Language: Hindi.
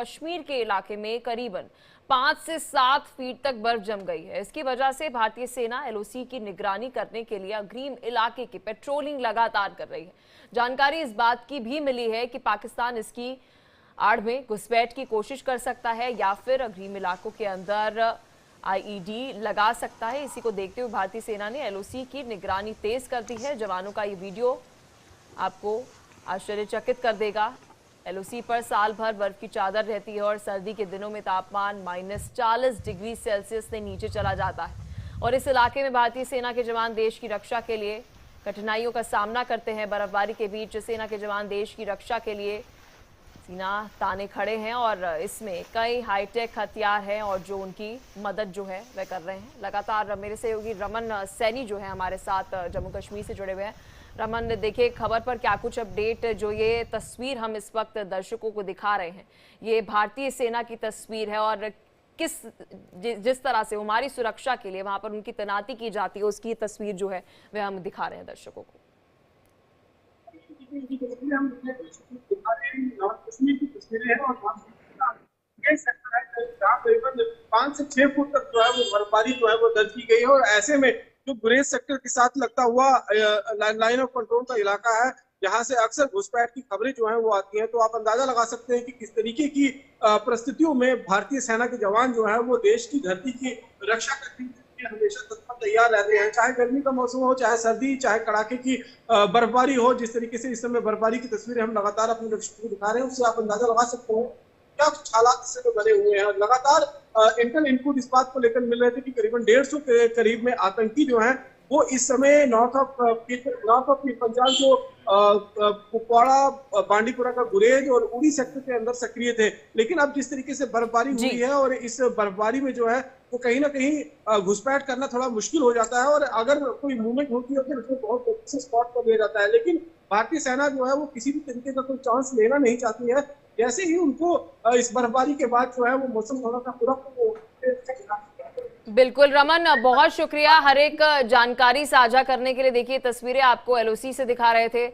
कश्मीर के इलाके में करीबन 5 से 7 फीट तक बर्फ जम गई है। इसकी वजह से भारतीय सेना एलओसी की निगरानी करने के लिए अग्रिम इलाके की पेट्रोलिंग लगातार कर रही है। जानकारी इस बात की भी मिली है कि पाकिस्तान इसकी आड़ में घुसपैठ की कोशिश कर सकता है या फिर अग्रिम इलाकों के अंदर आईईडी लगा सकता है। इसी को देखते हुए भारतीय सेना ने एलओसी की निगरानी तेज कर दी है। जवानों का ये वीडियो आपको आश्चर्यचकित कर देगा। एलओसी पर साल भर बर्फ की चादर रहती है और सर्दी के दिनों में तापमान -40 डिग्री सेल्सियस से नीचे चला जाता है और इस इलाके में भारतीय सेना के जवान देश की रक्षा के लिए कठिनाइयों का सामना करते हैं। बर्फबारी के बीच सेना के जवान देश की रक्षा के लिए सीना ताने खड़े हैं और इसमें कई हाईटेक हथियार हैं और जो उनकी मदद जो है वह कर रहे हैं। लगातार मेरे सहयोगी रमन सैनी जो है हमारे साथ जम्मू कश्मीर से जुड़े हुए हैं। रमन, देखिए खबर पर क्या कुछ अपडेट, जो ये तस्वीर हम इस वक्त दर्शकों को दिखा रहे हैं ये भारतीय सेना की तस्वीर है और जिस तरह से हमारी सुरक्षा के लिए वहां पर उनकी तैनाती की जाती है उसकी तस्वीर जो है वह हम दिखा रहे हैं दर्शकों को। कश्मीर की तस्वीरें हैं और करीबन 5 से 6 फुट तक जो है वो बर्फबारी जो है वो दर्ज की गई है और ऐसे में जो गुरेज सेक्टर के साथ लगता हुआ लाइन ऑफ कंट्रोल का इलाका है जहां से अक्सर घुसपैठ की खबरें जो है वो आती हैं, तो आप अंदाजा लगा सकते हैं कि किस तरीके की परिस्थितियों में भारतीय सेना के जवान जो है वो देश की धरती की रक्षा करने के लिए हमेशा तत्पर तैयार रहते हैं। चाहे गर्मी का मौसम हो, चाहे सर्दी, चाहे कड़ाके की बर्फबारी हो। जिस तरीके से इस समय बर्फबारी की तस्वीरें हम लगातार अपने दर्शकों को दिखा रहे हैं उससे आप अंदाजा लगा सकते हैं क्या कुछ हालात इससे तो बने हुए हैं। लगातार इंटेल इनपुट इस बात को लेकर मिल रहे थे कि करीबन 150 के करीब में आतंकी जो हैं वो इस समय नॉर्थ ऑफ पंजाब जो कुपवाड़ा, बांडीपुरा का गुरेज और उड़ी सेक्टर के अंदर सक्रिय थे। लेकिन अब जिस तरीके से बर्फबारी हुई है और इस बर्फबारी में जो है वो कहीं ना कहीं घुसपैठ करना थोड़ा मुश्किल हो जाता है और अगर कोई मूवमेंट होती है तो उसको बहुत तेजी से स्पॉट कर लिया जाता है। लेकिन भारतीय सेना जो है वो किसी भी तरीके का कोई चांस लेना नहीं चाहती है। जैसे ही उनको इस बर्फबारी के बाद जो है वो मौसम थोड़ा सा पूरा बिल्कुल रमन, बहुत शुक्रिया हर एक जानकारी साझा करने के लिए। देखिए तस्वीरें आपको एलओसी से दिखा रहे थे।